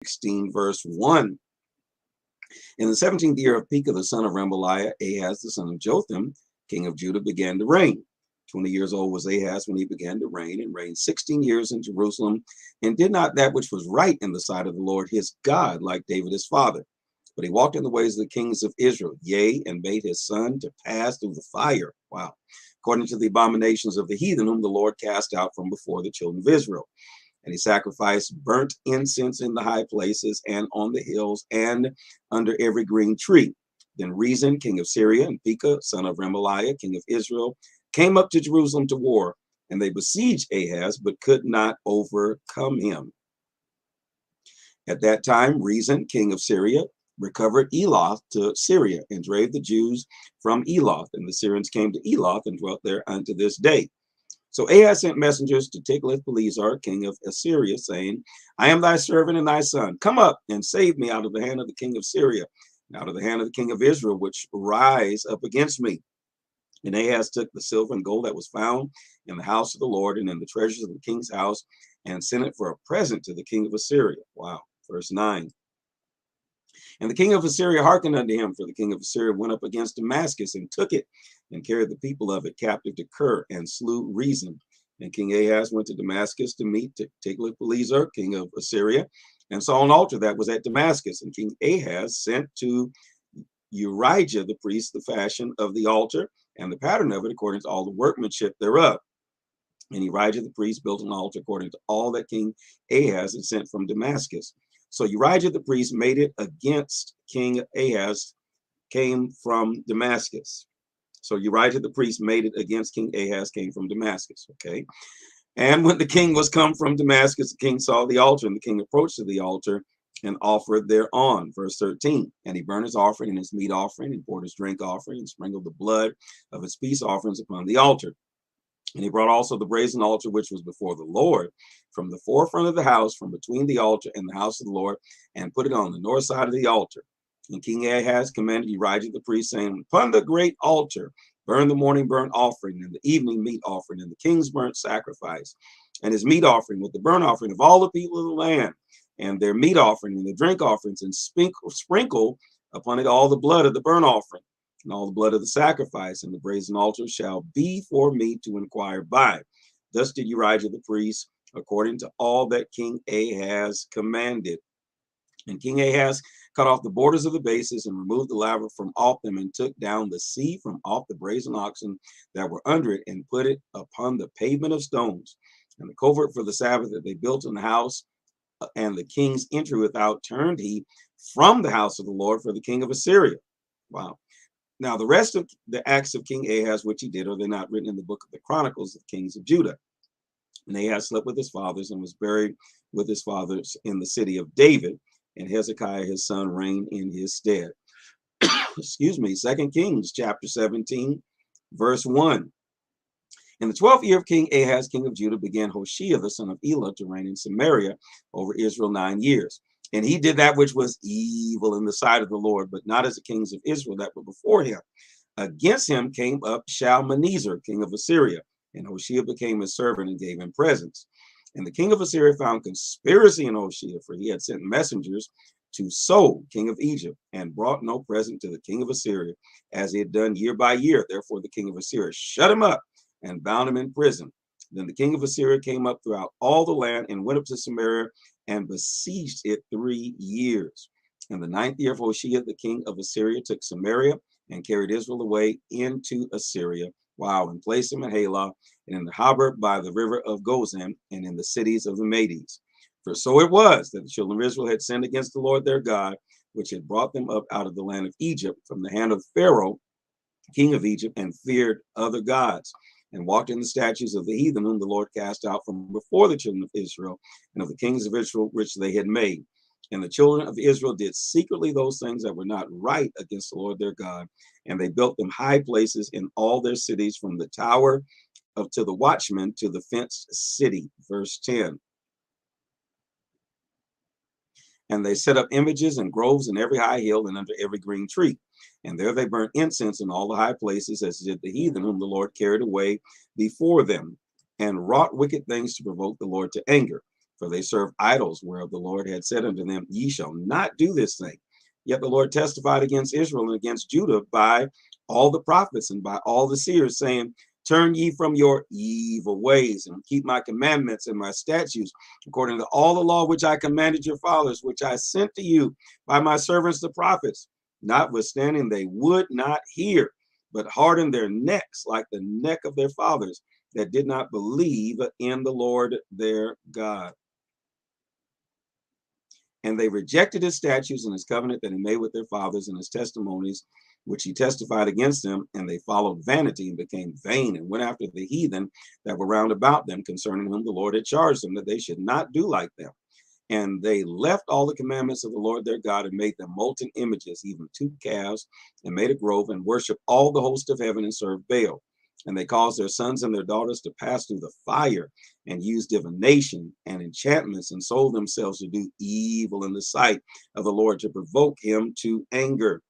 16, verse 1. In the 17th year of Pekah, the son of Remaliah, Ahaz, the son of Jotham, king of Judah, began to reign. 20 years old was Ahaz when he began to reign, and reigned 16 years in Jerusalem, and did not that which was right in the sight of the Lord his God, like David his father. But he walked in the ways of the kings of Israel, yea, and made his son to pass through the fire. Wow. According to the abominations of the heathen, whom the Lord cast out from before the children of Israel. And he sacrificed burnt incense in the high places and on the hills and under every green tree. Then Rezin, king of Syria, and Pekah, son of Remaliah, king of Israel, came up to Jerusalem to war, and they besieged Ahaz, but could not overcome him. At that time, Rezin, king of Syria, recovered Eloth to Syria, and drave the Jews from Eloth. And the Syrians came to Eloth and dwelt there unto this day. So Ahaz sent messengers to Tiglath-Pileser, king of Assyria, saying, I am thy servant and thy son. Come up and save me out of the hand of the king of Syria, and out of the hand of the king of Israel, which rise up against me. And Ahaz took the silver and gold that was found in the house of the Lord and in the treasures of the king's house, and sent it for a present to the king of Assyria. Wow. Verse 9. And the king of Assyria hearkened unto him, for the king of Assyria went up against Damascus and took it, and carried the people of it captive to Kir, and slew Rezin. And King Ahaz went to Damascus to meet Tiglath-Pileser, king of Assyria, and saw an altar that was at Damascus. And King Ahaz sent to Urijah the priest the fashion of the altar and the pattern of it, according to all the workmanship thereof. And Urijah the priest built an altar according to all that King Ahaz had sent from Damascus. So Urijah the priest made it against King Ahaz, came from Damascus. So Urijah the priest made it against King Ahaz, came from Damascus. Okay. And when the king was come from Damascus, the king saw the altar, and the king approached to the altar and offered thereon. Verse 13. And he burned his offering and his meat offering, and poured his drink offering, and sprinkled the blood of his peace offerings upon the altar. And he brought also the brazen altar which was before the Lord from the forefront of the house, from between the altar and the house of the Lord, and put it on the north side of the altar. And King Ahaz commanded Urijah the priest, saying, upon the great altar, burn the morning burnt offering, and the evening meat offering, and the king's burnt sacrifice, and his meat offering, with the burnt offering of all the people of the land, and their meat offering, and the drink offerings, and sprinkle upon it all the blood of the burnt offering, and all the blood of the sacrifice, and the brazen altar shall be for me to inquire by. Thus did Urijah the priest, according to all that King Ahaz commanded. And King Ahaz cut off the borders of the bases, and removed the laver from off them, and took down the sea from off the brazen oxen that were under it, and put it upon the pavement of stones. And the covert for the Sabbath that they built in the house, and the king's entry without, turned he from the house of the Lord for the king of Assyria. Wow. Now, the rest of the acts of King Ahaz, which he did, are they not written in the book of the Chronicles of Kings of Judah? And Ahaz slept with his fathers, and was buried with his fathers in the city of David, and Hezekiah his son reigned in his stead. Excuse me. 2 Kings chapter 17, verse 1. In the 12th year of King Ahaz, king of Judah, began Hoshea the son of Elah to reign in Samaria over Israel 9 years. And he did that which was evil in the sight of the Lord, but not as the kings of Israel that were before him. Against him came up Shalmaneser, king of Assyria, and Hoshea became his servant and gave him presents. And the king of Assyria found conspiracy in Hoshea, for he had sent messengers to So, king of Egypt, and brought no present to the king of Assyria, as he had done year by year. Therefore the king of Assyria shut him up and bound him in prison. Then the king of Assyria came up throughout all the land, and went up to Samaria, and besieged it 3 years. In the 9th year of Hoshea, the king of Assyria took Samaria, and carried Israel away into Assyria. Wow. And placed them in Halah, and in the harbor by the river of Gozan, and in the cities of the Medes. For so it was that the children of Israel had sinned against the Lord their God, which had brought them up out of the land of Egypt from the hand of Pharaoh, king of Egypt, and feared other gods, and walked in the statutes of the heathen, whom the Lord cast out from before the children of Israel, and of the kings of Israel which they had made. And the children of Israel did secretly those things that were not right against the Lord their God, and they built them high places in all their cities, from the tower of to the watchman to the fenced city. Verse 10. And they set up images and groves in every high hill and under every green tree. And there they burnt incense in all the high places, as did the heathen whom the Lord carried away before them, and wrought wicked things to provoke the Lord to anger. for they serve idols, whereof the Lord had said unto them, Ye shall not do this thing. Yet the Lord testified against Israel and against Judah by all the prophets and by all the seers, saying, Turn ye from your evil ways and keep my commandments and my statutes, according to all the law which I commanded your fathers, which I sent to you by my servants the prophets. Notwithstanding, they would not hear, but hardened their necks like the neck of their fathers, that did not believe in the Lord their God. And they rejected his statutes and his covenant that he made with their fathers, and his testimonies which he testified against them. And they followed vanity and became vain, and went after the heathen that were round about them, concerning whom the Lord had charged them that they should not do like them. And they left all the commandments of the Lord their God, and made them molten images, even 2 calves, and made a grove, and worshiped all the host of heaven, and served Baal. And they caused their sons and their daughters to pass through the fire, and used divination and enchantments, and sold themselves to do evil in the sight of the Lord, to provoke him to anger.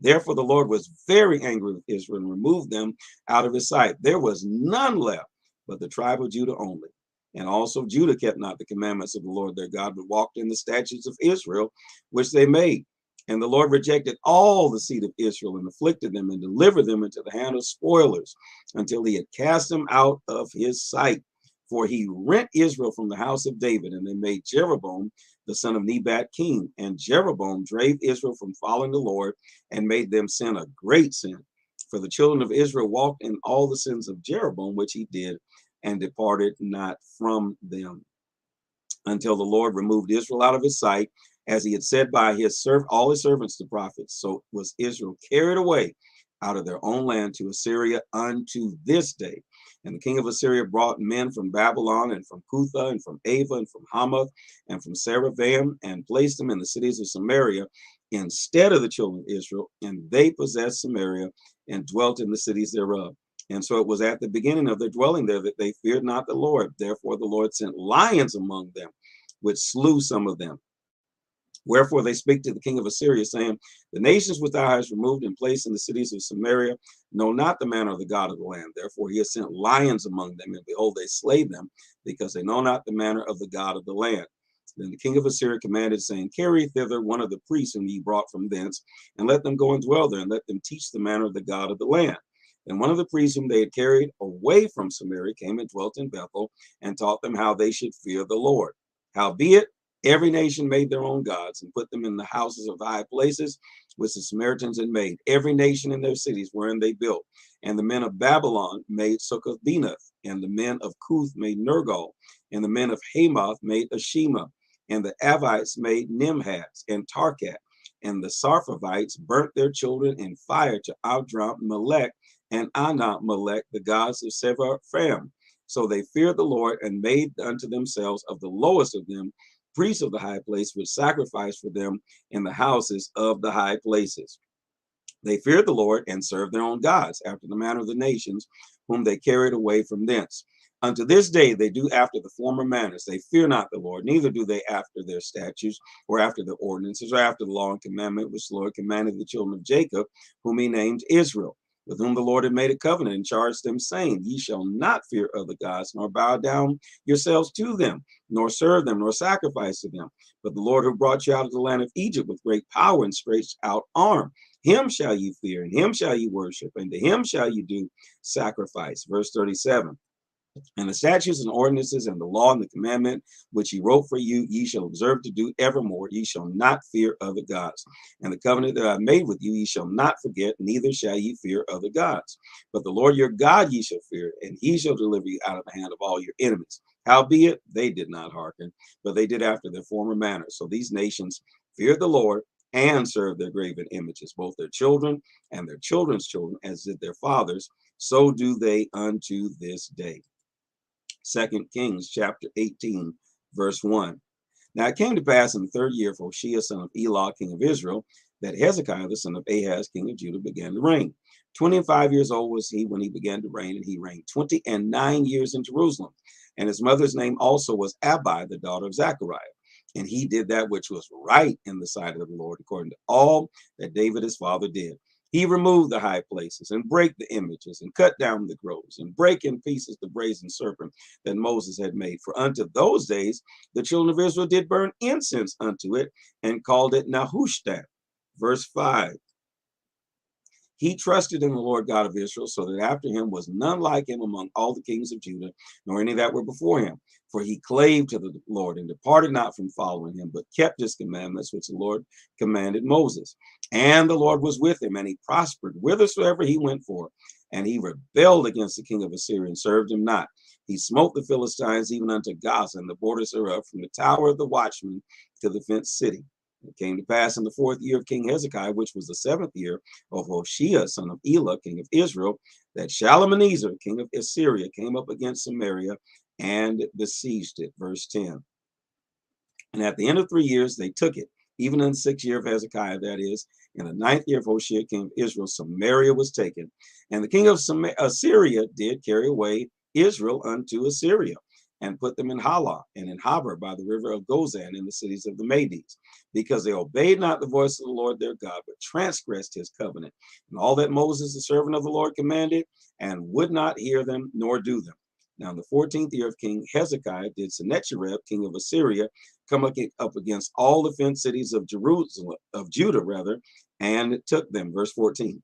Therefore the Lord was very angry with Israel, and removed them out of his sight. There was none left but the tribe of Judah only. And also Judah kept not the commandments of the Lord their God, but walked in the statutes of Israel, which they made. And the Lord rejected all the seed of Israel, and afflicted them, and delivered them into the hand of spoilers, until he had cast them out of his sight. For he rent Israel from the house of David, and they made Jeroboam the son of Nebat king. And Jeroboam drave Israel from following the Lord, and made them sin a great sin. For the children of Israel walked in all the sins of Jeroboam, which he did, and departed not from them, until the Lord removed Israel out of his sight, as he had said by all his servants the prophets. So was Israel carried away out of their own land to Assyria unto this day. And the king of Assyria brought men from Babylon, and from Cutha, and from Ava, and from Hamath, and from Saravaim, and placed them in the cities of Samaria instead of the children of Israel. And they possessed Samaria, and dwelt in the cities thereof. And so it was at the beginning of their dwelling there that they feared not the Lord. Therefore the Lord sent lions among them, which slew some of them. Wherefore they speak to the king of Assyria, saying, The nations which thou hast removed and placed in the cities of Samaria know not the manner of the God of the land. Therefore he has sent lions among them, and behold, they slay them, because they know not the manner of the God of the land. Then the king of Assyria commanded, saying, Carry thither one of the priests whom ye brought from thence, and let them go and dwell there, and let them teach the manner of the God of the land. And one of the priests whom they had carried away from Samaria came and dwelt in Bethel, and taught them how they should fear the Lord. Howbeit, every nation made their own gods, and put them in the houses of high places, which the Samaritans had made, every nation in their cities wherein they built. And the men of Babylon made Succoth-Benoth, and the men of Cuth made Nergal, and the men of Hamath made Ashima, and the Avites made Nimhaz and Tarkat, and the Sarphavites burnt their children in fire to Adram Melech and Anam Melech, the gods of Sepharvaim. So they feared the Lord, and made unto themselves of the lowest of them priests of the high place, which sacrificed for them in the houses of the high places. They feared the Lord, and served their own gods, after the manner of the nations whom they carried away from thence. Unto this day they do after the former manners. They fear not the Lord, neither do they after their statutes, or after the ordinances, or after the law and commandment which the Lord commanded the children of Jacob, whom he named Israel, with whom the Lord had made a covenant, and charged them, saying, Ye shall not fear other gods, nor bow down yourselves to them, nor serve them, nor sacrifice to them. But the Lord who brought you out of the land of Egypt with great power and stretched out arm, him shall you fear, and him shall you worship, and to him shall you do sacrifice. Verse 37. And the statutes and ordinances and the law and the commandment which he wrote for you, ye shall observe to do evermore. Ye shall not fear other gods. And the covenant that I made with you, ye shall not forget, neither shall ye fear other gods. But the Lord your God ye shall fear, and he shall deliver you out of the hand of all your enemies. Howbeit, they did not hearken, but they did after their former manner. So these nations feared the Lord, and served their graven images, both their children and their children's children, as did their fathers. So do they unto this day. 2 Kings chapter 18, verse 1. Now it came to pass in the 3rd year of Hoshea, son of Elah, king of Israel, that Hezekiah, the son of Ahaz, king of Judah, began to reign. 25 years old was he when he began to reign, and he reigned 29 years in Jerusalem. And his mother's name also was Abi, the daughter of Zechariah. And he did that which was right in the sight of the Lord, according to all that David his father did. He removed the high places and brake the images and cut down the groves and brake in pieces the brazen serpent that Moses had made. For unto those days the children of Israel did burn incense unto it and called it Nehushtan. Verse 5. He trusted in the Lord God of Israel, so that after him was none like him among all the kings of Judah, nor any that were before him. For he clave to the Lord and departed not from following him, but kept his commandments, which the Lord commanded Moses. And the Lord was with him, and he prospered whithersoever he went for. And he rebelled against the king of Assyria and served him not. He smote the Philistines even unto Gaza and the borders thereof, from the tower of the watchman to the fenced city. It came to pass in the 4th year of King Hezekiah, which was the 7th year of Hoshea, son of Elah, king of Israel, that Shalmaneser, king of Assyria, came up against Samaria and besieged it. Verse 10. And at the end of 3 years, they took it. Even in the 6th year of Hezekiah, that is, in the 9th year of Hoshea, king of Israel, Samaria was taken. And the king of Assyria did carry away Israel unto Assyria, and put them in Halah and in Habor by the river of Gozan in the cities of the Medes, because they obeyed not the voice of the Lord their God, but transgressed his covenant, and all that Moses, the servant of the Lord, commanded, and would not hear them nor do them. Now in the 14th year of King Hezekiah did Sennacherib, king of Assyria, come up against all the fenced cities of Judah, and took them. Verse 14.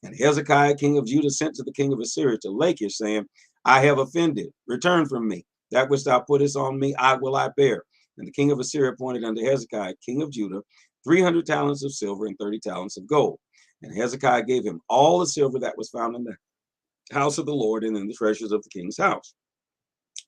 And Hezekiah, king of Judah, sent to the king of Assyria to Lachish, saying, I have offended, return from me. That which thou puttest on me, I bear. And the king of Assyria appointed unto Hezekiah, king of Judah, 300 talents of silver and 30 talents of gold. And Hezekiah gave him all the silver that was found in the house of the Lord and in the treasures of the king's house.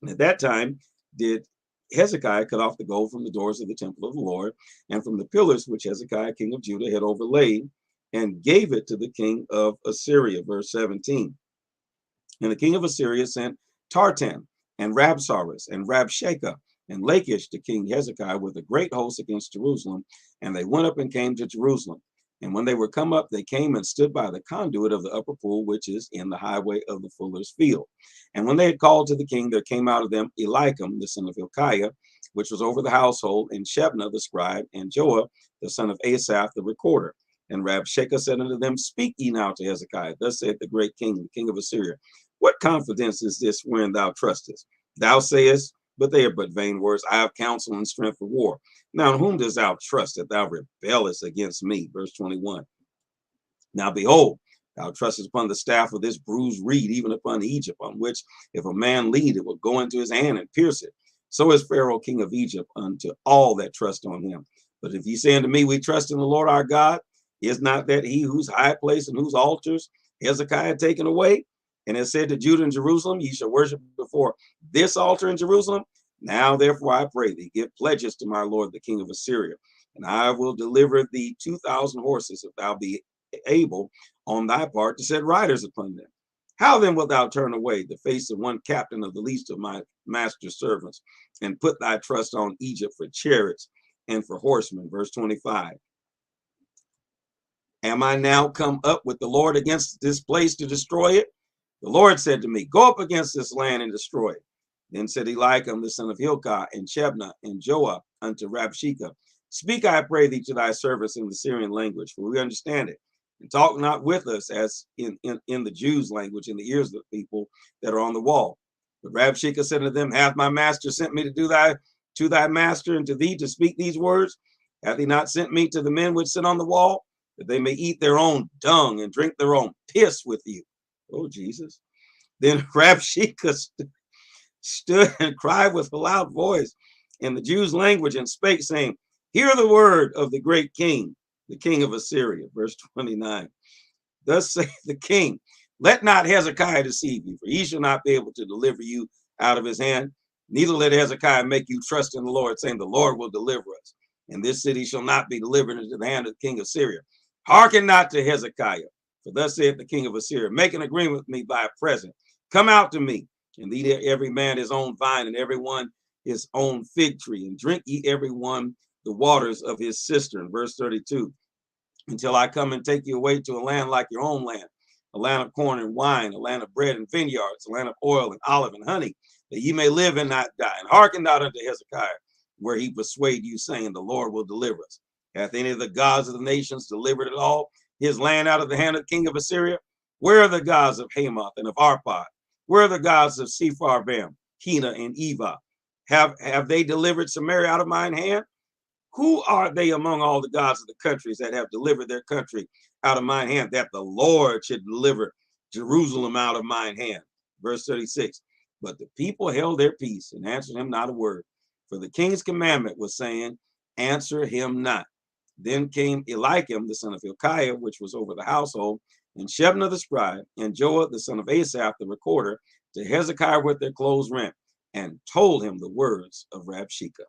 And at that time did Hezekiah cut off the gold from the doors of the temple of the Lord and from the pillars which Hezekiah, king of Judah, had overlaid, and gave it to the king of Assyria. Verse 17. And the king of Assyria sent Tartan and Rabsaris and Rabshakeh and Lachish to King Hezekiah with a great host against Jerusalem. And they went up and came to Jerusalem. And when they were come up, they came and stood by the conduit of the upper pool, which is in the highway of the fuller's field. And when they had called to the king, there came out of them Eliakim, the son of Hilkiah, which was over the household, and Shebna the scribe, and Joah, the son of Asaph, the recorder. And Rabshakeh said unto them, Speak ye now to Hezekiah. Thus saith the great king, the king of Assyria, What confidence is this wherein thou trustest? Thou sayest, but they are but vain words. I have counsel and strength for war. Now in whom dost thou trust that thou rebellest against me? Verse 21. Now behold, thou trustest upon the staff of this bruised reed, even upon Egypt, on which if a man lead, it will go into his hand and pierce it. So is Pharaoh, king of Egypt, unto all that trust on him. But if ye say unto me, We trust in the Lord our God, is not that he whose high place and whose altars Hezekiah had taken away, and has said to Judah and Jerusalem, Ye shall worship before this altar in Jerusalem? Now therefore I pray thee, give pledges to my lord the king of Assyria, and I will deliver thee 2,000 horses, if thou be able on thy part to set riders upon them. How then wilt thou turn away the face of one captain of the least of my master's servants, and put thy trust on Egypt for chariots and for horsemen? Verse 25. Am I now come up with the Lord against this place to destroy it? The Lord said to me, Go up against this land and destroy it. Then said Eliakim, the son of Hilkiah, and Shebna, and Joah unto Rabshakeh, Speak, I pray thee, to thy servants in the Syrian language, for we understand it. And talk not with us as in the Jews' language, in the ears of the people that are on the wall. But Rabshakeh said to them, Hath my master sent me to thy master and to thee to speak these words? Hath he not sent me to the men which sit on the wall, that they may eat their own dung and drink their own piss with you? Oh, Jesus. Then Rabshakeh stood and cried with a loud voice in the Jews' language and spake, saying, Hear the word of the great king, the king of Assyria. Verse 29. Thus saith the king, Let not Hezekiah deceive you, for he shall not be able to deliver you out of his hand. Neither let Hezekiah make you trust in the Lord, saying, The Lord will deliver us, and this city shall not be delivered into the hand of the king of Syria. Hearken not to Hezekiah, for thus saith the king of Assyria, Make an agreement with me by a present. Come out to me, and eat every man his own vine, and every one his own fig tree, and drink ye every one the waters of his cistern. Verse 32. Until I come and take you away to a land like your own land, a land of corn and wine, a land of bread and vineyards, a land of oil and olive and honey, that ye may live and not die. And hearken not unto Hezekiah, where he persuade you, saying, The Lord will deliver us. Hath any of the gods of the nations delivered at all? his land out of the hand of the king of Assyria? Where are the gods of Hamath and of Arpad? Where are the gods of Sepharvaim, Hena, and Eva? Have they delivered Samaria out of mine hand? Who are they among all the gods of the countries that have delivered their country out of mine hand, that the Lord should deliver Jerusalem out of mine hand? Verse 36. But the people held their peace and answered him not a word. For the king's commandment was saying, answer him not. Then came Eliakim, the son of Hilkiah, which was over the household, and Shebna the scribe, and Joah, the son of Asaph, the recorder, to Hezekiah with their clothes rent, and told him the words of Rabshakeh.